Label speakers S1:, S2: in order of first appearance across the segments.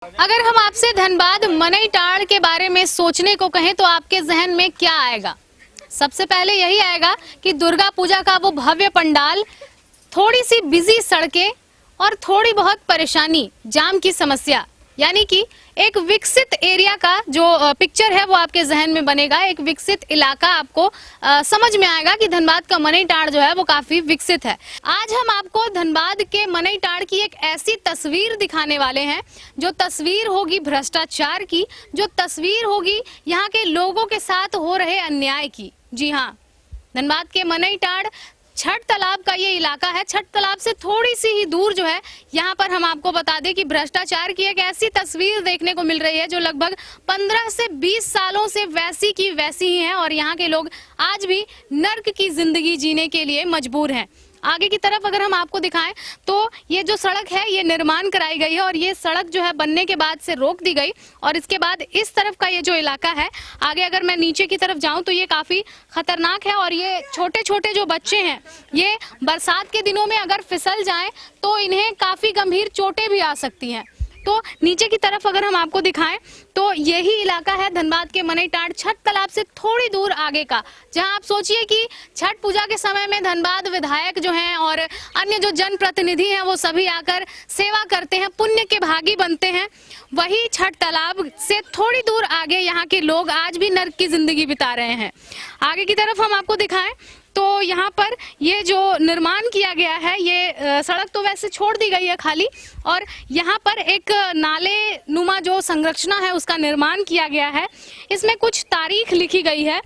S1: अगर हम आपसे धनबाद मनईटाड़ के बारे में सोचने को कहें तो आपके जहन में क्या आएगा? सबसे पहले यही आएगा कि दुर्गा पूजा का वो भव्य पंडाल, थोड़ी सी बिजी सड़कें और थोड़ी बहुत परेशानी, जाम की समस्या, यानी कि एक विकसित एरिया का जो पिक्चर है वो आपके जहन में बनेगा। एक विकसित इलाका आपको समझ में आएगा कि धनबाद का मनईटाड़ जो है वो काफी विकसित है। आज हम आपको धनबाद के मनईटाड़ की एक ऐसी तस्वीर दिखाने वाले हैं जो तस्वीर होगी भ्रष्टाचार की, जो तस्वीर होगी यहाँ के लोगों के साथ हो रहे अन्याय की। जी हाँ, धनबाद के मनईटाड़ छठ तालाब का ये इलाका है। छठ तालाब से थोड़ी सी ही दूर जो है यहाँ पर हम आपको बता दें कि भ्रष्टाचार की एक ऐसी तस्वीर देखने को मिल रही है जो लगभग 15 से 20 सालों से वैसी की वैसी ही है और यहाँ के लोग आज भी नर्क की जिंदगी जीने के लिए मजबूर हैं। आगे की तरफ अगर हम आपको दिखाएं तो ये जो सड़क है ये निर्माण कराई गई है और ये सड़क जो है बनने के बाद से रोक दी गई और इसके बाद इस तरफ का ये जो इलाका है, आगे अगर मैं नीचे की तरफ जाऊं तो ये काफी खतरनाक है और ये छोटे छोटे जो बच्चे हैं ये बरसात के दिनों में अगर फिसल जाएं तो इन्हें काफी गंभीर चोटें भी आ सकती हैं। तो नीचे की तरफ अगर हम आपको दिखाएं तो यही इलाका है धनबाद के मनईटाड़ छठ तालाब से थोड़ी दूर आगे का, जहां आप सोचिए कि छठ पूजा के समय में धनबाद विधायक जो हैं और अन्य जो जनप्रतिनिधि हैं वो सभी आकर सेवा करते हैं, पुण्य के भागी बनते हैं। वही छठ तालाब से थोड़ी दूर आगे यहाँ के लोग आज भी नर्क की जिंदगी बिता रहे हैं। आगे की तरफ हम आपको दिखाएं तो यहाँ पर ये जो निर्माण किया गया है, ये सड़क तो वैसे छोड़ दी गई है खाली और यहाँ पर एक नाले नुमा जो संरचना है उसका निर्माण किया गया है। इसमें कुछ तारीख लिखी गई है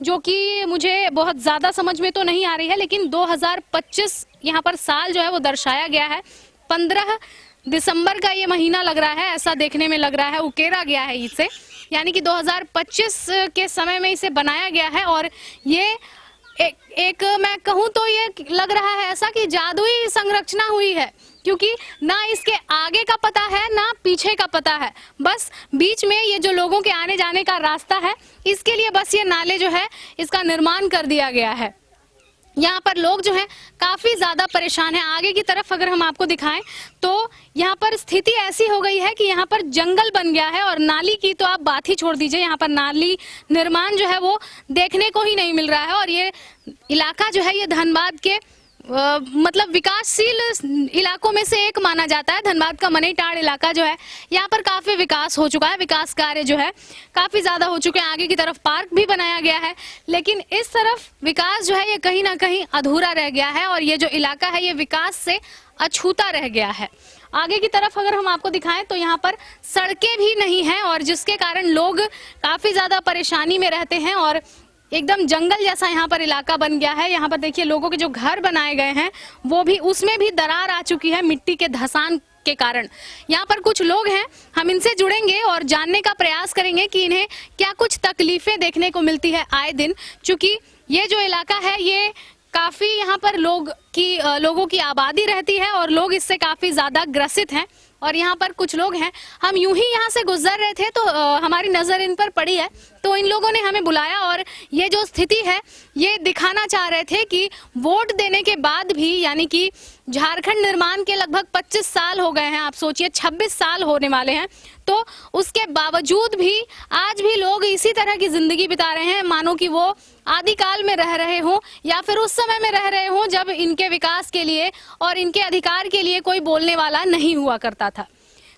S1: जो कि मुझे बहुत ज़्यादा समझ में तो नहीं आ रही है, लेकिन 2025 यहाँ पर साल जो है वो दर्शाया गया है। 15 दिसंबर का ये महीना लग रहा है, ऐसा देखने में लग रहा है, उकेरा गया है इसे, यानी कि 2025 के समय में इसे बनाया गया है। और ये एक मैं कहूँ तो ये लग रहा है ऐसा कि जादुई संरचना हुई है, क्योंकि ना इसके आगे का पता है ना पीछे का पता है, बस बीच में ये जो लोगों के आने जाने का रास्ता है इसके लिए बस ये नाले जो है इसका निर्माण कर दिया गया है। यहाँ पर लोग जो हैं काफ़ी ज़्यादा परेशान हैं। आगे की तरफ अगर हम आपको दिखाएं तो यहाँ पर स्थिति ऐसी हो गई है कि यहाँ पर जंगल बन गया है और नाली की तो आप बात ही छोड़ दीजिए, यहाँ पर नाली निर्माण जो है वो देखने को ही नहीं मिल रहा है। और ये इलाका जो है ये धनबाद के मतलब विकासशील इलाकों में से एक माना जाता है। धनबाद का मनईटाड़ इलाका जो है यहाँ पर काफ़ी विकास हो चुका है, विकास कार्य जो है काफ़ी ज़्यादा हो चुके हैं। आगे की तरफ पार्क भी बनाया गया है, लेकिन इस तरफ विकास जो है ये कहीं ना कहीं अधूरा रह गया है और ये जो इलाका है ये विकास से अछूता रह गया है। आगे की तरफ अगर हम आपको दिखाएं तो यहाँ पर सड़कें भी नहीं हैं और जिसके कारण लोग काफ़ी ज़्यादा परेशानी में रहते हैं और एकदम जंगल जैसा यहाँ पर इलाका बन गया है। यहाँ पर देखिए लोगों के जो घर बनाए गए हैं वो भी, उसमें भी दरार आ चुकी है मिट्टी के धंसान के कारण। यहाँ पर कुछ लोग हैं, हम इनसे जुड़ेंगे और जानने का प्रयास करेंगे कि इन्हें क्या कुछ तकलीफें देखने को मिलती है आए दिन, क्योंकि ये जो इलाका है ये काफ़ी यहाँ पर लोगों की आबादी रहती है और लोग इससे काफ़ी ज़्यादा ग्रसित हैं। और यहाँ पर कुछ लोग हैं, हम यूं ही यहाँ से गुजर रहे थे तो हमारी नज़र इन पर पड़ी है तो इन लोगों ने हमें बुलाया और ये जो स्थिति है ये दिखाना चाह रहे थे कि वोट देने के बाद भी, यानी कि झारखंड निर्माण के लगभग 25 साल हो गए हैं, आप सोचिए 26 साल होने वाले हैं, तो उसके बावजूद भी आज भी लोग इसी तरह की जिंदगी बिता रहे हैं मानो कि वो आदिकाल में रह रहे हों या फिर उस समय में रह रहे हों जब इनके विकास के लिए और इनके अधिकार के लिए कोई बोलने वाला नहीं हुआ करता था।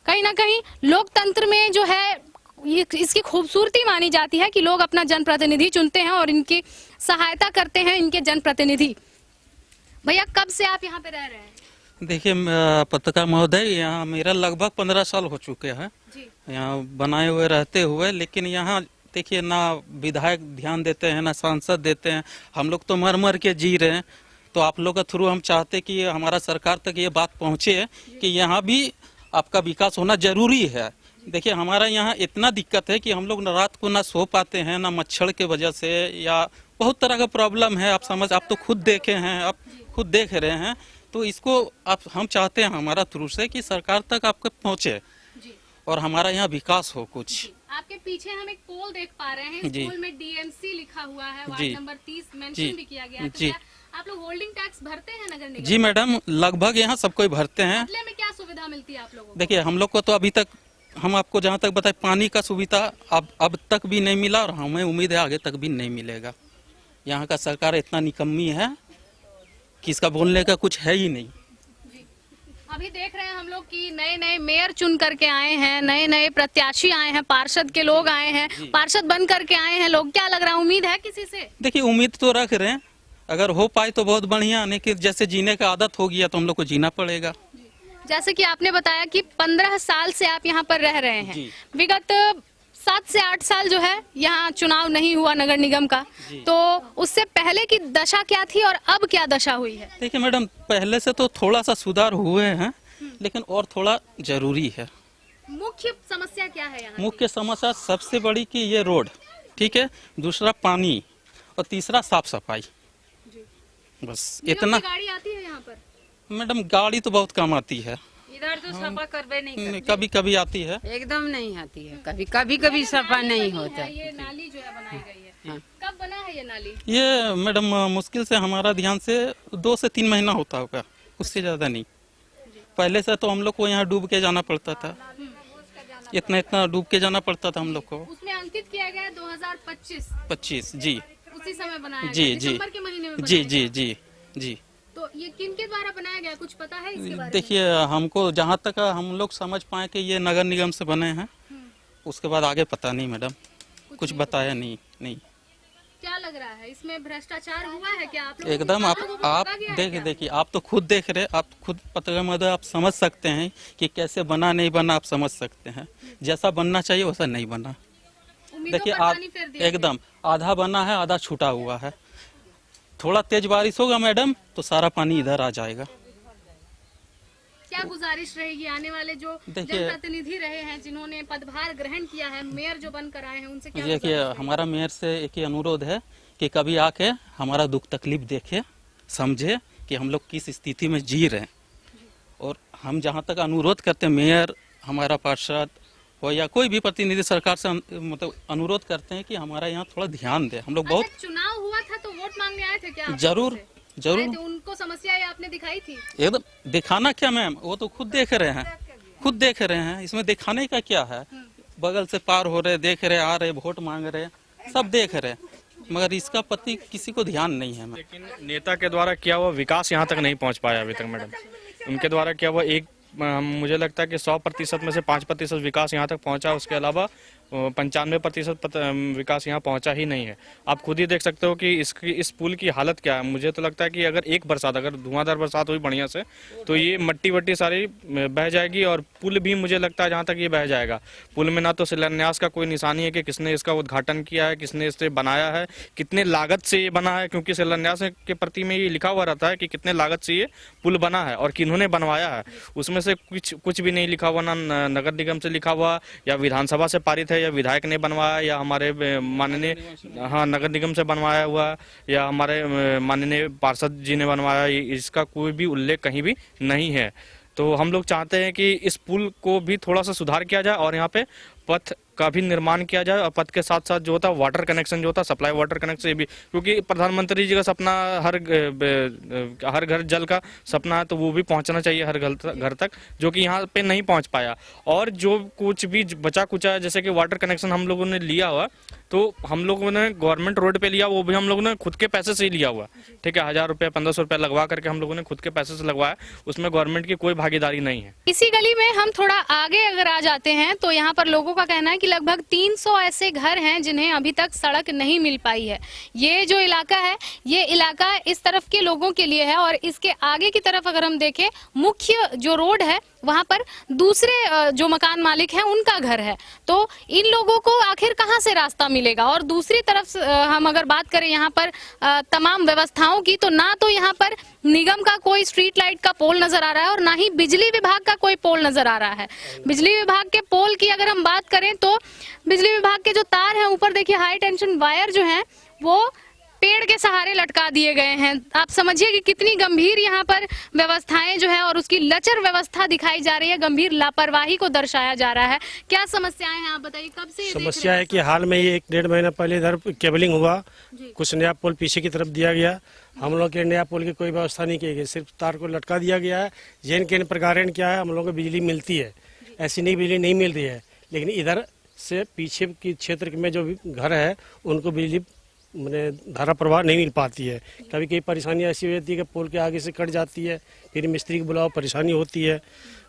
S1: कहीं ना कहीं लोकतंत्र में जो है ये इसकी खूबसूरती मानी जाती है कि लोग अपना जनप्रतिनिधि चुनते हैं और इनकी सहायता करते हैं इनके जनप्रतिनिधि। भैया कब से आप यहाँ पे रह रहे हैं?
S2: देखिए पत्रकार महोदय, यहाँ मेरा लगभग 15 साल हो चुके हैं यहाँ बनाए हुए रहते हुए, लेकिन यहाँ देखिए ना विधायक ध्यान देते हैं ना सांसद देते हैं। हम लोग तो मर मर के जी रहे हैं, तो आप लोग के थ्रू हम चाहते कि हमारा सरकार तक ये बात पहुँचे कि यहाँ भी आपका विकास होना जरूरी है। देखिए हमारा यहाँ इतना दिक्कत है कि हम लोग रात को ना सो पाते हैं, ना मच्छर के वजह से, या बहुत तरह का प्रॉब्लम है। आप तो खुद देखे हैं, आप खुद देख रहे हैं, तो इसको हम चाहते हैं हमारा थ्रू से कि सरकार तक आपको पहुँचे और हमारा यहाँ विकास हो कुछ।
S1: आपके पीछे हम एक पोल देख पा रहे हैं, पोल में डीएमसी लिखा हुआ है, वार्ड नंबर 30 मेंशन भी किया गया है। तो क्या आप लोग होल्डिंग टैक्स भरते हैं नगर निगम?
S2: जी मैडम, लगभग यहाँ सब कोई भरते हैं।
S1: बदले में क्या सुविधा मिलती है आप लोगों को?
S2: देखिए हम लोग को तो अभी तक हम आपको जहाँ तक बताए, पानी का सुविधा अब तक भी नहीं मिला और हमें उम्मीद है आगे तक भी नहीं मिलेगा। यहाँ का सरकार इतना निकम्मी है कि इसका बोलने का कुछ है ही नहीं।
S1: अभी देख रहे हैं हम लोग कि नए नए मेयर चुन करके आए हैं, नए नए प्रत्याशी आए हैं, पार्षद के लोग आए हैं, पार्षद बन करके आए हैं लोग। क्या लग रहा है, उम्मीद है किसी से?
S2: देखिए, उम्मीद तो रख रहे हैं, अगर हो पाए तो बहुत बढ़िया, नहीं कि जैसे जीने का आदत हो गया तो हम लोग को जीना पड़ेगा।
S1: जैसे कि आपने बताया कि 15 साल से आप यहाँ पर रह रहे हैं, विगत 7 से 8 साल जो है यहाँ चुनाव नहीं हुआ नगर निगम का, तो उससे पहले की दशा क्या थी और अब क्या दशा हुई है?
S2: देखिए मैडम, पहले से तो थोड़ा सा सुधार हुए हैं, लेकिन और थोड़ा जरूरी है।
S1: मुख्य समस्या क्या है यहाँ?
S2: मुख्य समस्या सबसे बड़ी कि ये रोड, ठीक है, दूसरा पानी और तीसरा साफ सफाई, बस इतना।
S1: गाड़ी आती है यहाँ पर?
S2: मैडम गाड़ी तो बहुत कम आती है,
S3: इधर तो सफा करवे नहीं करते।
S2: कभी कभी आती है,
S3: एकदम नहीं आती है, कभी कभी सफा नहीं होता।
S1: ये नाली जो है बनाई गई है,
S3: हाँ।
S1: कब बना है ये नाली?
S2: ये मैडम मुश्किल से हमारा ध्यान से 2 से 3 महीना होता होगा, उससे ज्यादा नहीं। पहले से तो हम लोग को यहाँ डूब के जाना पड़ता था, इतना डूब के जाना पड़ता था हम लोग को।
S1: उसमें अंकित किया गया 2025
S2: जी
S1: उसी समय बनाया
S2: जी
S1: गया,
S2: जी
S1: दिसंबर के महीने में
S2: जी
S1: बनाया
S2: जी
S1: गया।
S2: जी जी।
S1: तो ये किन के द्वारा बनाया गया, कुछ पता है इसके बारे में?
S2: देखिए, हमको जहाँ तक हम लोग समझ पाए कि ये नगर निगम से बने हैं, उसके बाद आगे पता नहीं मैडम, कुछ बताया नहीं।
S1: क्या लग रहा है, इसमें भ्रष्टाचार हुआ है क्या? आप लोग
S2: एकदम आप देखिए, आप तो खुद देख रहे, आप खुद पत्रकार महोदय, आप समझ सकते हैं कि कैसे बना नहीं बना, आप समझ सकते हैं। जैसा बनना चाहिए वैसा नहीं बना। देखिए एकदम आधा बना है, आधा छूटा हुआ है। थोड़ा तेज बारिश होगा मैडम तो सारा पानी इधर आ जाएगा।
S1: क्या गुजारिश रहेगी आने वाले जो जनप्रतिनिधि रहे हैं, जिन्होंने पदभार ग्रहण किया है, मेयर जो बनकर आए हैं, उनसे क्या?
S2: देखिए, हमारा मेयर से एक ही अनुरोध है कि कभी आके हमारा दुख तकलीफ देखे, समझे कि हम लोग किस स्थिति में जी रहे हैं। और हम जहाँ तक अनुरोध करते हैं, मेयर, हमारा पार्षद हो या कोई भी प्रतिनिधि सरकार से मतलब अनुरोध करते हैं कि हमारा यहाँ थोड़ा ध्यान दे। हम लोग बहुत
S1: चुनाव हुआ था तो वोट मांगने आए थे क्या?
S2: जरूर
S1: उनको समस्या आपने दिखाई थी?
S2: एकदम। दिखाना क्या मैम, वो तो खुद देख रहे हैं, इसमें दिखाने का क्या है? बगल से पार हो रहे, देख रहे, आ रहे, वोट मांग रहे, सब देख रहे, मगर इसका प्रति किसी को ध्यान नहीं है।
S4: लेकिन नेता के द्वारा किया हुआ विकास यहाँ तक नहीं पहुँच पाया अभी तक मैडम। उनके द्वारा किया हुआ मुझे लगता है कि 100% में से 5% विकास यहाँ तक पहुँचा, उसके अलावा 95% विकास यहाँ पहुँचा ही नहीं है। आप खुद ही देख सकते हो कि इस पुल की हालत क्या है। मुझे तो लगता है कि अगर धुआंधार बरसात हुई बढ़िया से तो ये मट्टी वट्टी सारी बह जाएगी और पुल भी मुझे लगता है जहाँ तक ये बह जाएगा। पुल में ना तो शिलान्यास का कोई निशानी है कि किसने इसका उद्घाटन किया है, किसने इसे बनाया है, कितने लागत से ये बना है, क्योंकि शिलान्यास के प्रति में ये लिखा हुआ रहता है कि कितने लागत से ये पुल बना है और किन्होंने बनवाया है। उसमें से कुछ भी नहीं लिखा हुआ, ना नगर निगम से लिखा हुआ या विधानसभा से पारित है या विधायक ने बनवाया या हमारे माननीय नगर निगम से बनवाया हुआ या हमारे माननीय पार्षद जी ने बनवाया, इसका कोई भी उल्लेख कहीं भी नहीं है। तो हम लोग चाहते हैं कि इस पुल को भी थोड़ा सा सुधार किया जाए और यहाँ पे पथ का भी निर्माण किया जाए और पथ के साथ साथ जो होता है वाटर कनेक्शन जो होता है, सप्लाई वाटर कनेक्शन भी, क्योंकि प्रधानमंत्री जी का सपना हर घर जल का सपना है, तो वो भी पहुंचना चाहिए हर घर तक, जो कि यहाँ पे नहीं पहुंच पाया। और जो कुछ भी बचा कुचा है, जैसे कि वाटर कनेक्शन हम लोगों ने लिया हुआ, तो हम लोगों ने गवर्नमेंट रोड पे लिया, वो भी हम लोगों ने खुद के पैसे से ही लिया हुआ, ठीक है, 1000 रुपये 1500 रुपये लगवा करके हम लोगों ने खुद के पैसे से लगवाया, उसमें गवर्नमेंट की कोई भागीदारी नहीं है।
S1: इसी गली में हम थोड़ा आगे अगर आ जाते हैं तो यहाँ पर लोगों का कहना है कि लगभग 300 ऐसे घर हैं जिन्हें अभी तक सड़क नहीं मिल पाई है। ये जो इलाका है, ये इलाका इस तरफ के लोगों के लिए है और इसके आगे की तरफ अगर हम देखें, मुख्य जो रोड है वहां पर दूसरे जो मकान मालिक हैं उनका घर है। तो इन लोगों को आखिर कहां से रास्ता मिलेगा? और दूसरी तरफ हम अगर बात करें यहाँ पर तमाम व्यवस्थाओं की, तो ना तो यहाँ पर निगम का कोई स्ट्रीट लाइट का पोल नजर आ रहा है और ना ही बिजली विभाग का कोई पोल नजर आ रहा है। बिजली विभाग के पोल की अगर हम बात करें तो बिजली विभाग के जो तार हैं ऊपर देखिए, हाई टेंशन वायर जो हैं वो पेड़ के सहारे लटका दिए गए हैं। आप समझिए कि कितनी गंभीर यहाँ पर व्यवस्थाएं जो है और उसकी लचर व्यवस्था दिखाई जा रही है, गंभीर लापरवाही को दर्शाया जा रहा है। क्या समस्याएं हैं आप बताइए, कब से ये
S5: समस्या है कि हाल में ये 1-1.5 महीना पहले इधर केबलिंग हुआ, कुछ नया पोल पीछे की तरफ दिया गया। हम लोग के नया पोल की कोई व्यवस्था नहीं की गई, सिर्फ तार को लटका दिया गया है। जेन के प्रकार क्या है, हम लोग को बिजली मिलती है, ऐसी नहीं बिजली नहीं मिल रही है। लेकिन इधर से पीछे की क्षेत्र में जो भी घर है उनको बिजली मैंने धारा प्रवाह नहीं मिल पाती है। कभी कभी परेशानी ऐसी हो जाती है कि पोल के आगे से कट जाती है, फिर मिस्त्री को बुलाओ, परेशानी होती है,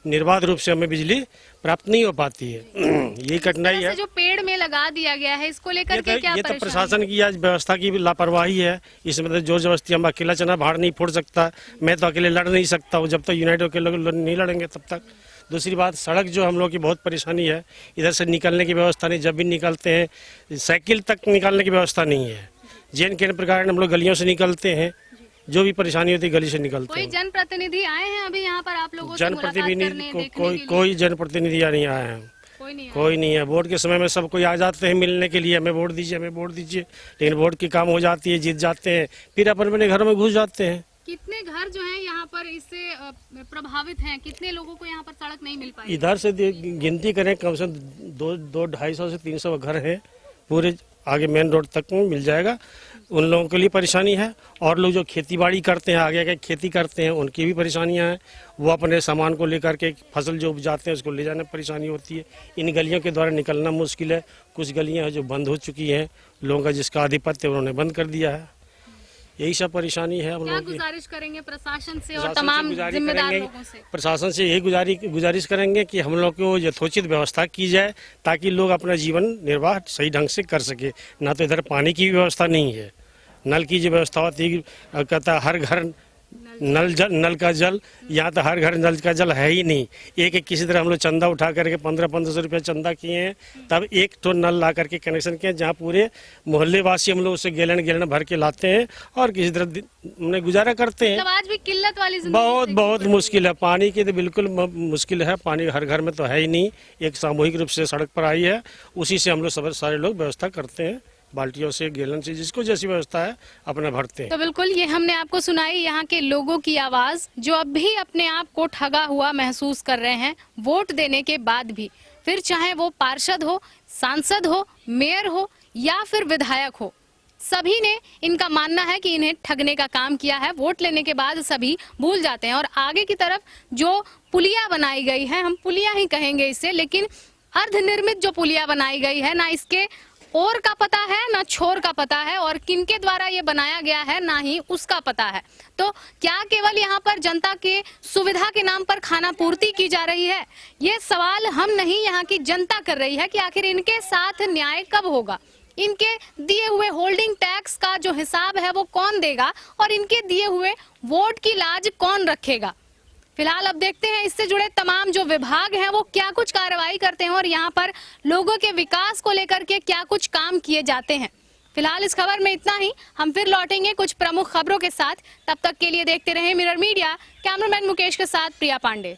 S5: निर्बाध रूप से हमें बिजली प्राप्त नहीं हो पाती है। यही कठिनाई है।
S1: जो पेड़ में लगा दिया गया है इसको लेकर के क्या
S5: ये तो
S1: परेशानी?
S5: प्रशासन की आज व्यवस्था की लापरवाही है। इसमें तो जोर जबरदस्ती हम अकेला चना भाड़ नहीं फोड़ सकता, मैं तो अकेले लड़ नहीं सकता हूँ। जब तक यूनाइट होकर लोग नहीं लड़ेंगे तब तक। दूसरी बात, सड़क जो हम लोग की बहुत परेशानी है, इधर से निकलने की व्यवस्था नहीं। जब भी निकलते हैं साइकिल तक निकालने की व्यवस्था नहीं है। जैन के प्रकार हम लोग गलियों से निकलते हैं, जो भी परेशानी होती है गली से निकलते
S1: कोई
S5: हैं।
S1: जनप्रतिनिधि आए हैं अभी यहाँ पर आप लोगों से मुलाकात करने, देखने के लिए?
S5: कोई जनप्रतिनिधि नहीं आए हैं, कोई नहीं है। वोट के समय में सब कोई आ जाते हैं मिलने के लिए, हमें वोट दीजिए, हमें वोट दीजिए, लेकिन वोट की काम हो जाती है, जीत जाते हैं, फिर अपने घरों में घुस जाते हैं।
S1: कितने घर जो हैं यहाँ पर इससे प्रभावित हैं? कितने लोगों को यहाँ पर सड़क नहीं मिल पाई?
S5: इधर से गिनती करें कम से कम 200-250 से 300 घर हैं, पूरे आगे मेन रोड तक में मिल जाएगा। उन लोगों के लिए परेशानी है, और लोग जो खेती बाड़ी करते हैं, आगे आगे खेती करते हैं, उनकी भी परेशानियां हैं। वो अपने सामान को लेकर के फसल जो उपजाते हैं उसको ले जाने में परेशानी होती है। इन गलियों के द्वारा निकलना मुश्किल है। कुछ गलियां हैं जो बंद हो चुकी हैं, लोगों का जिसका आधिपत्य उन्होंने बंद कर दिया है। यही सब परेशानी है हम
S1: क्या
S5: लोगों की।
S1: गुजारिश करेंगे प्रशासन से और
S5: प्रशासन से
S1: तमाम
S5: गुजारिश
S1: जिम्मेदार
S5: करेंगे,
S1: लोगों से?
S5: प्रशासन से यही गुजारिश करेंगे कि हम लोग को यथोचित व्यवस्था की जाए, ताकि लोग अपना जीवन निर्वाह सही ढंग से कर सके। ना तो इधर पानी की व्यवस्था नहीं है, नल की जो व्यवस्था होती है, कहता हर घर नल का जल, यहाँ तो हर घर नल का जल है ही नहीं। एक किसी तरह हम लोग चंदा उठा करके 1500-1500 रुपया चंदा किए हैं, तब एक तो नल ला करके कनेक्शन किए, जहाँ पूरे मोहल्ले वासी हम लोग उसे गैलन भर के लाते हैं और किसी तरह हमने गुजारा करते हैं।
S1: मतलब आज भी किल्लत वाली जिंदगी
S5: बहुत मुश्किल है। पानी की तो बिल्कुल मुश्किल है, पानी हर घर में तो है ही नहीं। एक सामूहिक रूप से सड़क पर आई है, उसी से हम लोग सारे लोग व्यवस्था करते हैं, बाल्टियों से, गैलन से, जिसको जैसी व्यवस्था है अपना भरते हैं।
S1: तो बिल्कुल ये हमने आपको सुनाई यहाँ के लोगों की आवाज, जो अब भी अपने आप को ठगा हुआ महसूस कर रहे हैं वोट देने के बाद भी। फिर चाहे वो पार्षद हो, सांसद हो, मेयर हो या फिर विधायक हो, सभी ने इनका मानना है कि इन्हें ठगने का काम किया है। वोट लेने के बाद सभी भूल जाते हैं। और आगे की तरफ जो पुलिया बनाई गई है, हम पुलिया ही कहेंगे इसे, लेकिन अर्धनिर्मित जो पुलिया बनाई गई है, ना इसके ओर का पता है ना छोर का पता है, और किनके द्वारा ये बनाया गया है ना ही उसका पता है। तो क्या केवल यहाँ पर जनता के सुविधा के नाम पर खाना पूर्ति की जा रही है? ये सवाल हम नहीं, यहाँ की जनता कर रही है कि आखिर इनके साथ न्याय कब होगा। इनके दिए हुए होल्डिंग टैक्स का जो हिसाब है वो कौन देगा, और इनके दिए हुए वोट की लाज कौन रखेगा? फिलहाल अब देखते हैं इससे जुड़े तमाम जो विभाग हैं वो क्या कुछ कार्रवाई करते हैं, और यहाँ पर लोगों के विकास को लेकर के क्या कुछ काम किए जाते हैं। फिलहाल इस खबर में इतना ही। हम फिर लौटेंगे कुछ प्रमुख खबरों के साथ। तब तक के लिए देखते रहें मिरर मीडिया। कैमरामैन मुकेश के साथ प्रिया पांडे।